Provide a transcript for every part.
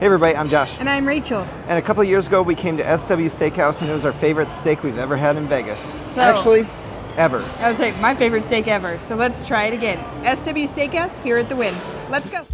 Hey everybody, I'm Josh. And I'm Rachel. And a couple of years ago we came to SW Steakhouse and it was our favorite steak we've ever had in Vegas. Actually, ever. I would say my favorite steak ever. So let's try it again. SW Steakhouse here at the Wynn. Let's go.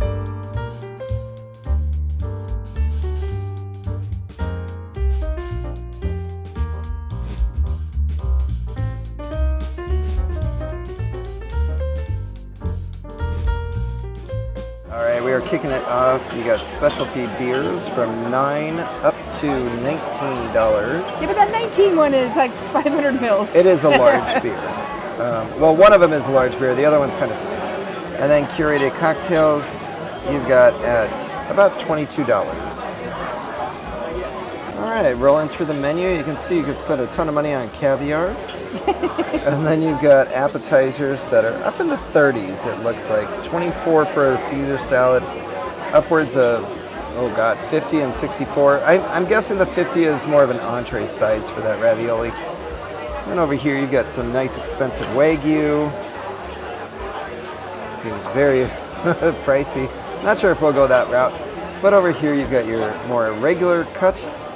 Alright, we are kicking it off. You got specialty beers from $9 up to $19. Yeah, but that 19 one is like 500 mils. It is a large beer. Well, one of them is a large beer, the other one's kind of small. And then curated cocktails, you've got at about $22. Alright, rolling through the menu, you can see you could spend a ton of money on caviar. And then you've got appetizers that are up in the 30s, it looks like. 24 for a Caesar salad, upwards of, oh god, 50 and 64. I'm guessing the 50 is more of an entree size for that ravioli. And over here you've got some nice expensive Wagyu. Seems very pricey. Not sure if we'll go that route. But over here you've got your more regular cuts,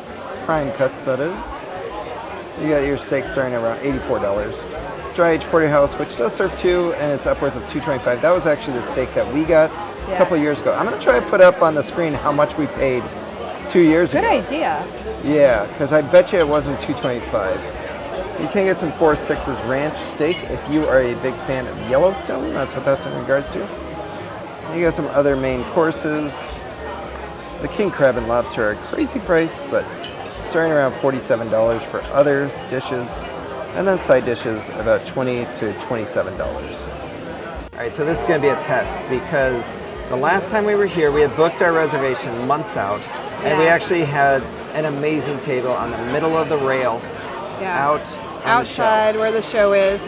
prime cuts that is. You got your steak starting at around $84. Dry aged porterhouse, which does serve two, and it's upwards of $225. That was actually the steak that we got a couple years ago. I'm going to try to put up on the screen how much we paid 2 years ago. Good idea. Yeah, because I bet you it wasn't $225. You can get some 4-6's ranch steak if you are a big fan of Yellowstone. That's what that's in regards to. You got some other main courses. The king crab and lobster are a crazy price, but starting around $47 for other dishes, and then side dishes about $20 to $27. All right, so this is going to be a test because the last time we were here, we had booked our reservation months out, and we actually had an amazing table on the middle of the rail, outside where the show is.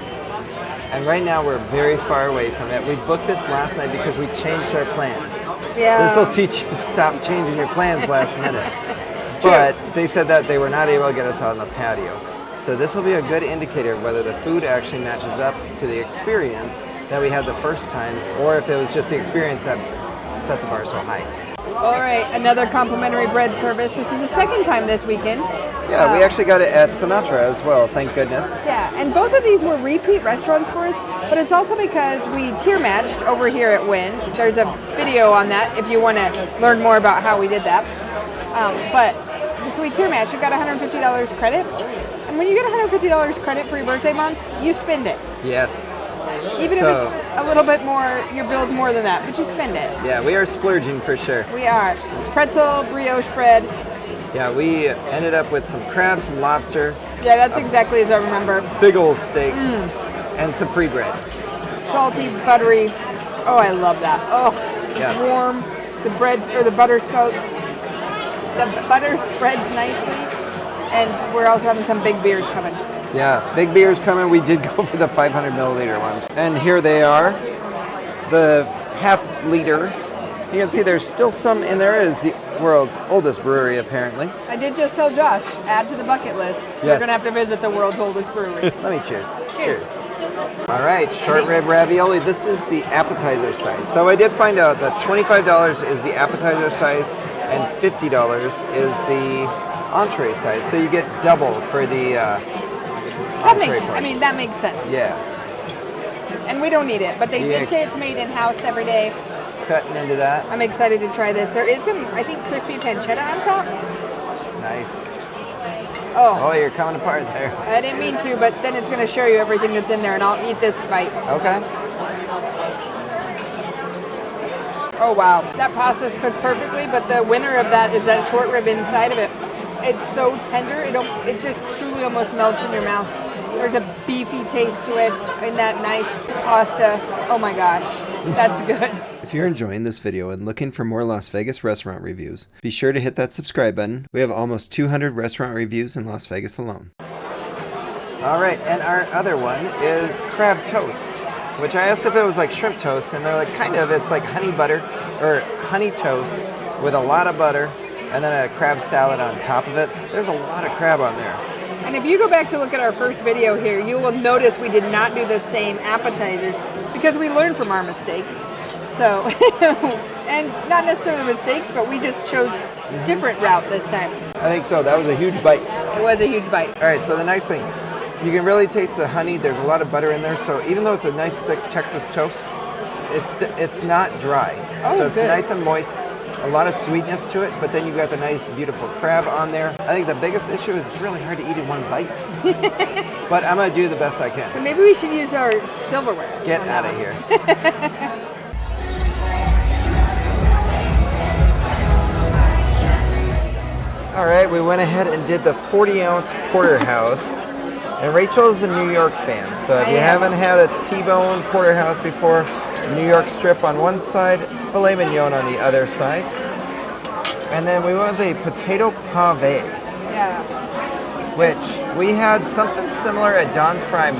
And right now we're very far away from it. We booked this last night because we changed our plans. Yeah. This will teach you to stop changing your plans last minute. But they said that they were not able to get us out on the patio. So this will be a good indicator of whether the food actually matches up to the experience that we had the first time, or if it was just the experience that set the bar so high. All right, another complimentary bread service. This is the second time this weekend. Yeah, we actually got it at Sinatra as well, thank goodness. Yeah, and both of these were repeat restaurants for us, but it's also because we tier matched over here at Wynn. There's a video on that if you want to learn more about how we did that. So we tier matched. You got $150 credit, and when you get $150 credit for your birthday month, you spend it. Yes. Even if it's a little bit more, your bill's more than that, but you spend it. Yeah, we are splurging for sure. We are. Pretzel, brioche bread. Yeah, we ended up with some crab, some lobster. Yeah, that's exactly as I remember. Big old steak and some free bread. Salty, buttery. Oh, I love that. Oh, it's warm. The bread or the butter spouts. The butter spreads nicely, and we're also having some big beers coming. Yeah, big beers coming. We did go for the 500 milliliter ones. And here they are, the half liter. You can see there's still some in there. It is the world's oldest brewery, apparently. I did just tell Josh, add to the bucket list. Yes. We're going to have to visit the world's oldest brewery. Let me cheers. Cheers. All right, short rib ravioli. This is the appetizer size. So I did find out that $25 is the appetizer size and $50 is the entree size. So you get double for the that makes sense. Yeah. And we don't need it, but they did say it's made in-house every day. Cutting into that. I'm excited to try this. There is some, I think, crispy pancetta on top. Nice. Oh, you're coming apart there. I didn't mean to, but then it's going to show you everything that's in there, and I'll eat this bite. Okay. Oh, wow. That pasta's cooked perfectly, but the winner of that is that short rib inside of it. It's so tender, it just truly almost melts in your mouth. There's a beefy taste to it in that nice pasta. Oh my gosh, that's good. If you're enjoying this video and looking for more Las Vegas restaurant reviews, be sure to hit that subscribe button. We have almost 200 restaurant reviews in Las Vegas alone. All right, and our other one is crab toast, which I asked if it was like shrimp toast, and they're like, kind of. It's like honey butter, or honey toast with a lot of butter, and then a crab salad on top of it. There's a lot of crab on there. And if you go back to look at our first video here, you will notice we did not do the same appetizers because we learned from our mistakes. So And not necessarily mistakes, but we just chose different route this time. I think so. That was a huge bite. It was a huge bite. All right, so the nice thing, you can really taste the honey. There's a lot of butter in there, so even though it's a nice thick Texas toast, it's not dry. Oh, so it's good. nice and moist, a lot of sweetness to it, but then you've got the nice, beautiful crab on there. I think the biggest issue is it's really hard to eat in one bite, but I'm gonna do the best I can. So maybe we should use our silverware. Get out of here. All right, we went ahead and did the 40-ounce porterhouse. And Rachel's a New York fan, so if you haven't had a T-bone porterhouse before, New York strip on one side, filet mignon on the other side. And then we went with a potato pave, which we had something similar at Don's Prime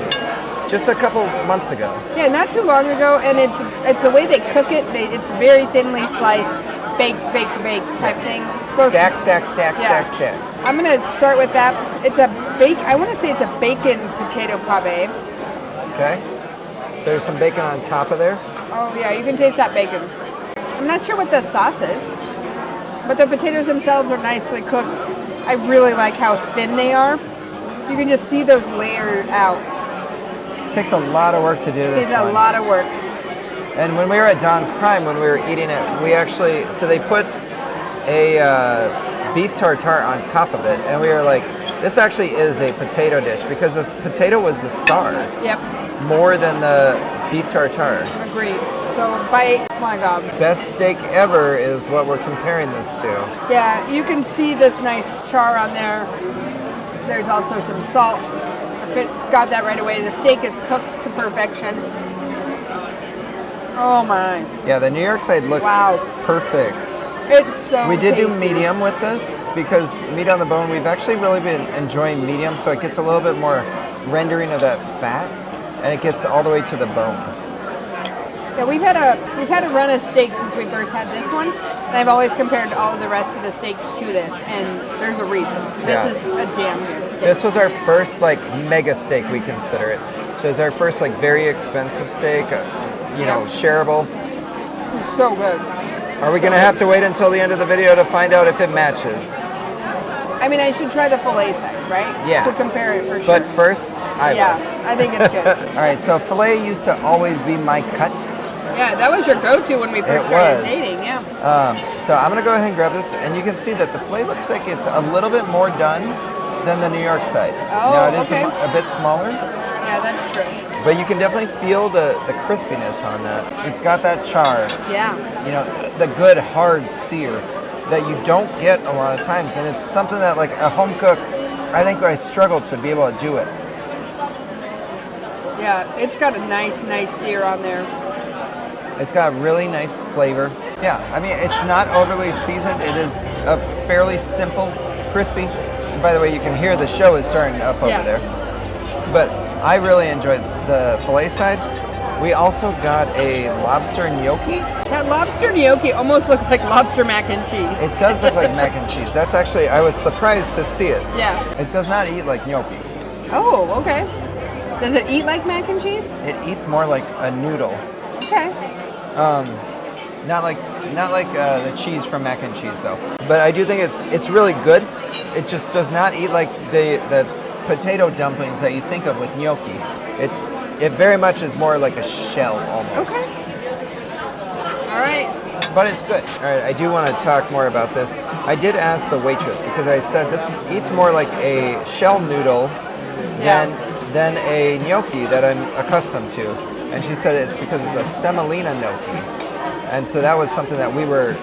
just a couple months ago. Yeah, not too long ago, and it's the way they cook it. It's very thinly sliced, baked type thing. Stack. I'm gonna start with that. It's a I want to say it's a bacon potato pave. Okay. So there's some bacon on top of there. Oh yeah, you can taste that bacon. I'm not sure what the sauce is, but the potatoes themselves are nicely cooked. I really like how thin they are. You can just see those layered out. It takes a lot of work to do this. It takes a lot of work. And when we were at Don's Prime, when we were eating it, we actually, so they put a beef tartare on top of it, and we were like, this actually is a potato dish because the potato was the star. Yep. More than the beef tartare. Agreed. So bite, oh my God. Best steak ever is what we're comparing this to. Yeah, you can see this nice char on there. There's also some salt. Got that right away. The steak is cooked to perfection. Oh my. Yeah, the New York side looks perfect. It's so We did tasty. do medium with this because meat on the bone, we've actually really been enjoying medium, so it gets a little bit more rendering of that fat, and it gets all the way to the bone. Yeah, we've had a run of steaks since we first had this one, and I've always compared all of the rest of the steaks to this, and there's a reason. This is a damn good steak. This was our first like mega steak, we consider it. So it's our first like very expensive steak, you know, shareable. It's so good. Are we gonna have to wait until the end of the video to find out if it matches? I mean, I should try the filet side, right? Yeah. To compare it for sure. But first, I think it's good. All right, so filet used to always be my cut. Yeah, that was your go-to when we first started dating, yeah. So I'm gonna go ahead and grab this, and you can see that the filet looks like it's a little bit more done than the New York side. Oh, now it is okay. a bit smaller. Yeah, that's true. But you can definitely feel the crispiness on that. It's got that char. Yeah. You know, the good hard sear that you don't get a lot of times, and it's something that like a home cook, I think I struggle to be able to do it. Yeah, it's got a nice sear on there. It's got really nice flavor. Yeah, I mean, it's not overly seasoned. It is a fairly simple, crispy. And by the way, you can hear the show is starting up over there. But I really enjoyed the filet side. We also got a lobster gnocchi. That lobster gnocchi almost looks like lobster mac and cheese. It does look like mac and cheese. That's actually, I was surprised to see it. Yeah. It does not eat like gnocchi. Oh, okay. Does it eat like mac and cheese? It eats more like a noodle. Okay. Not like the cheese from mac and cheese though. But I do think it's really good. It just does not eat like the potato dumplings that you think of with gnocchi. It very much is more like a shell almost. Okay. All right. But it's good. All right, I do want to talk more about this. I did ask the waitress because I said this eats more like a shell noodle than a gnocchi that I'm accustomed to. And she said it's because it's a semolina gnocchi. And so that was something that we were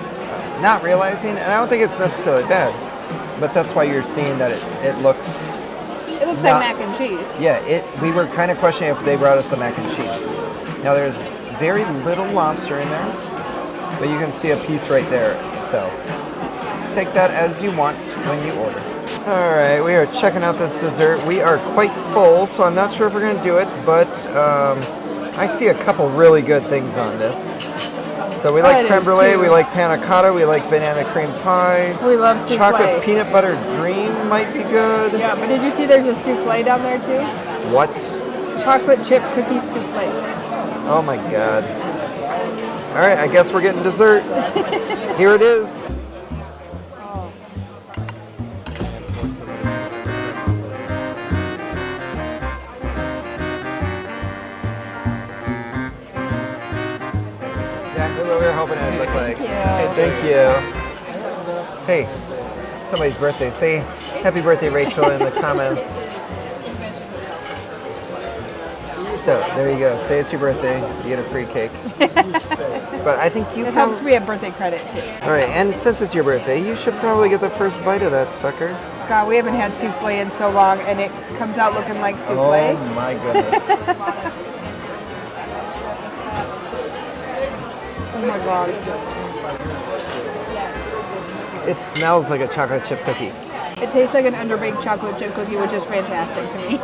not realizing, and I don't think it's necessarily bad, but that's why you're seeing that it looks... It looks like mac and cheese. Yeah, we were kind of questioning if they brought us the mac and cheese. Now there's very little lobster in there, but you can see a piece right there. So take that as you want when you order. All right, we are checking out this dessert. We are quite full, so I'm not sure if we're going to do it, but I see a couple really good things on this. So we like creme brulee, we like panna cotta, we like banana cream pie. We love souffle. Chocolate peanut butter dream might be good. Yeah, but did you see there's a souffle down there too? What? Chocolate chip cookie souffle. Oh my god. All right, I guess we're getting dessert. Here it is. Exactly what we were hoping it would look like. Thank you. Hey, somebody's birthday. Say happy birthday, Rachel, in the comments. So there you go. Say it's your birthday. You get a free cake. But I think you. It helps we have birthday credit too. All right, and since it's your birthday, you should probably get the first bite of that sucker. God, we haven't had souffle in so long, and it comes out looking like souffle. Oh my goodness. Oh my God. It smells like a chocolate chip cookie. It tastes like an underbaked chocolate chip cookie, which is fantastic to me.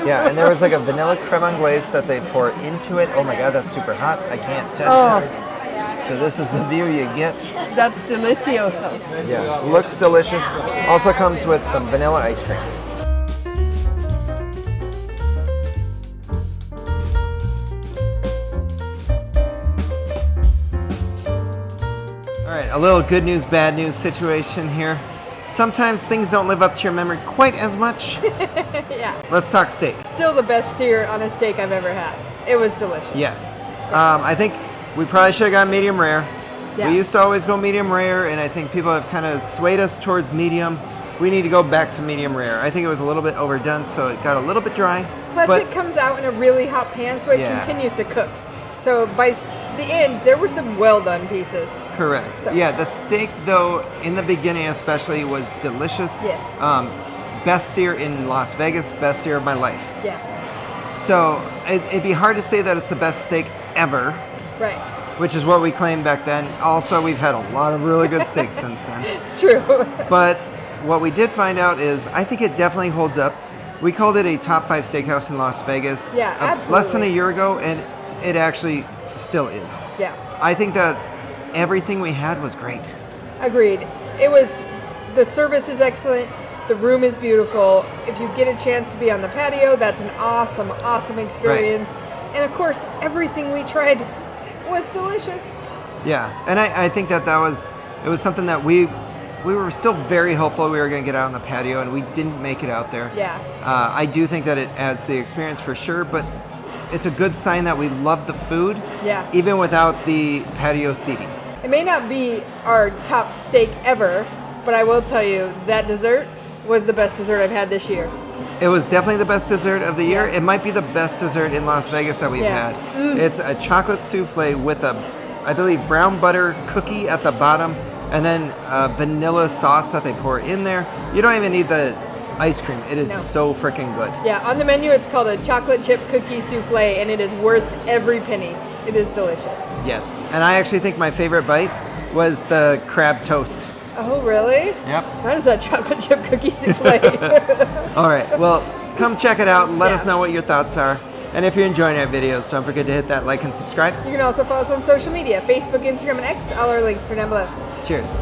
Yeah, and there was like a vanilla creme anglaise that they pour into it. Oh my God, that's super hot. I can't touch it. So this is the view you get. That's delicioso. Yeah, looks delicious. Also comes with some vanilla ice cream. All right, a little good news, bad news situation here. Sometimes things don't live up to your memory quite as much. Yeah. Let's talk steak. Still the best sear on a steak I've ever had. It was delicious. Yes. I think we probably should have gone medium rare. Yeah. We used to always go medium rare, and I think people have kind of swayed us towards medium. We need to go back to medium rare. I think it was a little bit overdone, so it got a little bit dry. Plus but it comes out in a really hot pan, so it continues to cook. So by the end, there were some well done pieces. Correct. So. Yeah, the steak, though, in the beginning especially, was delicious. Yes. Best sear in Las Vegas, best sear of my life. Yeah. So it'd be hard to say that it's the best steak ever. Right. Which is what we claimed back then. Also, we've had a lot of really good steaks since then. It's true. But what we did find out is I think it definitely holds up. We called it a top 5 steakhouse in Las Vegas less than a year ago, and it actually still is. Yeah. I think that everything we had was great. Agreed. The service is excellent. The room is beautiful. If you get a chance to be on the patio, that's an awesome, awesome experience. Right. And of course, everything we tried was delicious. Yeah, and I think that it was something that we were still very hopeful we were going to get out on the patio, and we didn't make it out there. Yeah. I do think that it adds the experience for sure, but it's a good sign that we love the food, even without the patio seating. It may not be our top steak ever, but I will tell you that dessert was the best dessert I've had this year. It was definitely the best dessert of the year. It might be the best dessert in Las Vegas that we've had. It's a chocolate souffle with I believe, brown butter cookie at the bottom, and then vanilla sauce that they pour in there. You don't even need the ice cream. It is so freaking good. Yeah, on the menu it's called a chocolate chip cookie souffle, and it is worth every penny. It is delicious. Yes, and I actually think my favorite bite was the crab toast. Oh, really? Yep. That is that chocolate chip cookie souffle. All right, well, come check it out and let us know what your thoughts are. And if you're enjoying our videos, don't forget to hit that like and subscribe. You can also follow us on social media, Facebook, Instagram, and X. All our links are down below. Cheers.